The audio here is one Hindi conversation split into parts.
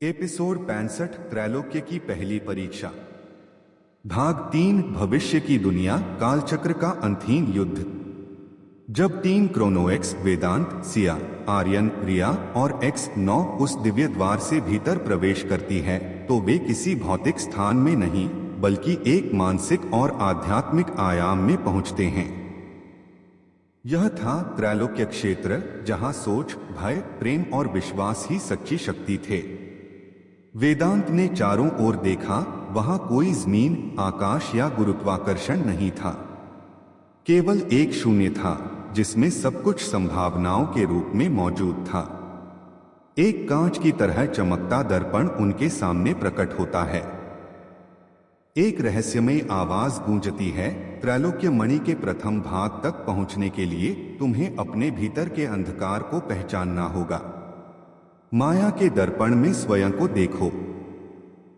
एपिसोड 65 त्रैलोक्य की पहली परीक्षा। भाग 3 भविष्य की दुनिया कालचक्र का अंतहीन युद्ध। जब टीम क्रोनोएक्स, वेदांत, सिया, आर्यन, रिया और X9 उस दिव्य द्वार से भीतर प्रवेश करती है तो वे किसी भौतिक स्थान में नहीं बल्कि एक मानसिक और आध्यात्मिक आयाम में पहुंचते हैं। यह था त्रैलोक्य क्षेत्र जहां सोच, भय, प्रेम और विश्वास ही सच्ची शक्ति थे। वेदांत ने चारों ओर देखा। वहां कोई जमीन, आकाश या गुरुत्वाकर्षण नहीं था। केवल एक शून्य था जिसमें सब कुछ संभावनाओं के रूप में मौजूद था। एक कांच की तरह चमकता दर्पण उनके सामने प्रकट होता है। एक रहस्यमय आवाज गूंजती है, त्रैलोक्य मणि के प्रथम भाग तक पहुंचने के लिए तुम्हें अपने भीतर के अंधकार को पहचानना होगा। माया के दर्पण में स्वयं को देखो।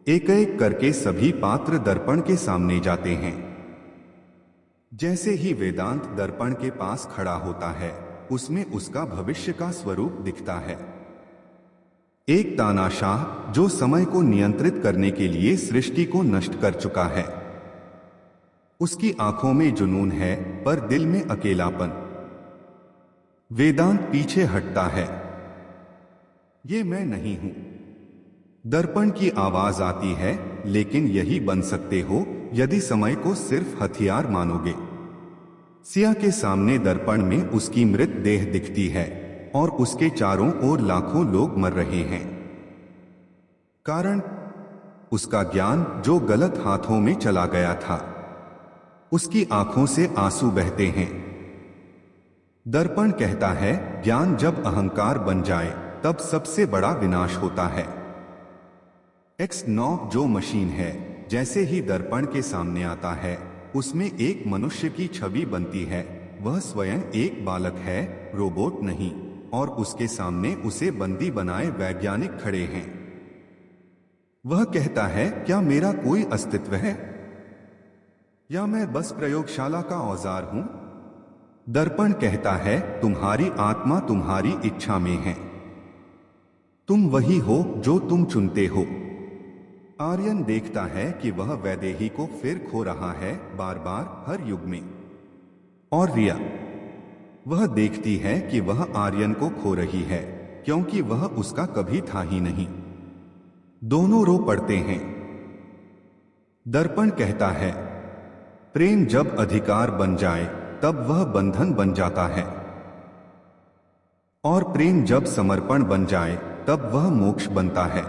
एक एक करके सभी पात्र दर्पण के सामने जाते हैं। जैसे ही वेदांत दर्पण के पास खड़ा होता है, उसमें उसका भविष्य का स्वरूप दिखता है। एक तानाशाह जो समय को नियंत्रित करने के लिए सृष्टि को नष्ट कर चुका है। उसकी आंखों में जुनून है पर दिल में अकेलापन। वेदांत पीछे हटता है। ये मैं नहीं हूं। दर्पण की आवाज आती है, लेकिन यही बन सकते हो यदि समय को सिर्फ हथियार मानोगे। सिया के सामने दर्पण में उसकी मृत देह दिखती है और उसके चारों ओर लाखों लोग मर रहे हैं। कारण उसका ज्ञान जो गलत हाथों में चला गया था। उसकी आंखों से आंसू बहते हैं। दर्पण कहता है, ज्ञान जब अहंकार बन जाए तब सबसे बड़ा विनाश होता है। X9 जो मशीन है, जैसे ही दर्पण के सामने आता है उसमें एक मनुष्य की छवि बनती है। वह स्वयं एक बालक है, रोबोट नहीं, और उसके सामने उसे बंदी बनाए वैज्ञानिक खड़े हैं। वह कहता है, क्या मेरा कोई अस्तित्व है या मैं बस प्रयोगशाला का औजार हूं? दर्पण कहता है, तुम्हारी आत्मा तुम्हारी इच्छा में है। तुम वही हो जो तुम चुनते हो। आर्यन देखता है कि वह वैदेही को फिर खो रहा है, बार बार, हर युग में। और रिया, वह देखती है कि वह आर्यन को खो रही है क्योंकि वह उसका कभी था ही नहीं। दोनों रो पड़ते हैं। दर्पण कहता है, प्रेम जब अधिकार बन जाए तब वह बंधन बन जाता है, और प्रेम जब समर्पण बन जाए तब वह मोक्ष बनता है।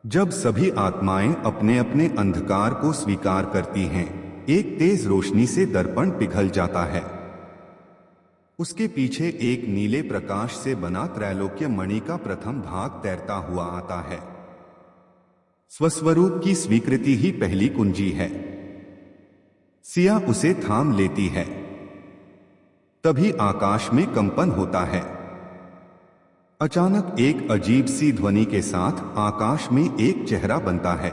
जब सभी आत्माएं अपने अपने अंधकार को स्वीकार करती हैं, एक तेज रोशनी से दर्पण पिघल जाता है। उसके पीछे एक नीले प्रकाश से बना त्रैलोक्य मणि का प्रथम भाग तैरता हुआ आता है। स्वस्वरूप की स्वीकृति ही पहली कुंजी है। सिया उसे थाम लेती है। तभी आकाश में कंपन होता है। अचानक एक अजीब सी ध्वनि के साथ आकाश में एक चेहरा बनता है।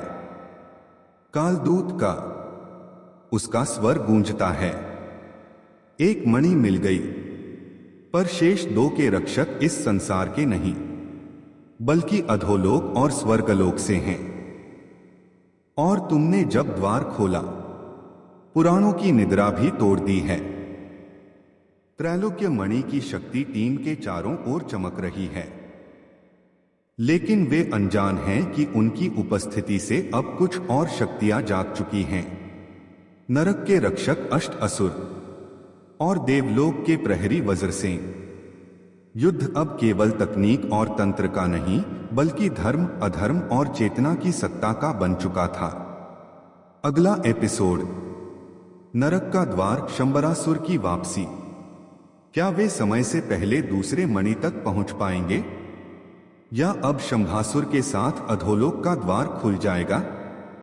कालदूत का। उसका स्वर गूंजता है, एक मणि मिल गई, पर शेष दो के रक्षक इस संसार के नहीं बल्कि अधोलोक और स्वर्गलोक से हैं। और तुमने जब द्वार खोला, पुराणों की निद्रा भी तोड़ दी है। त्रैलोक्य मणि की शक्ति टीम के चारों ओर चमक रही है, लेकिन वे अनजान हैं कि उनकी उपस्थिति से अब कुछ और शक्तियां जाग चुकी हैं। नरक के रक्षक अष्ट असुर और देवलोक के प्रहरी वज्रसेन। युद्ध अब केवल तकनीक और तंत्र का नहीं बल्कि धर्म, अधर्म और चेतना की सत्ता का बन चुका था। अगला एपिसोड, नरक का द्वार, शंबरासुर की वापसी। क्या वे समय से पहले दूसरे मणि तक पहुंच पाएंगे या अब शंभासुर के साथ अधोलोक का द्वार खुल जाएगा?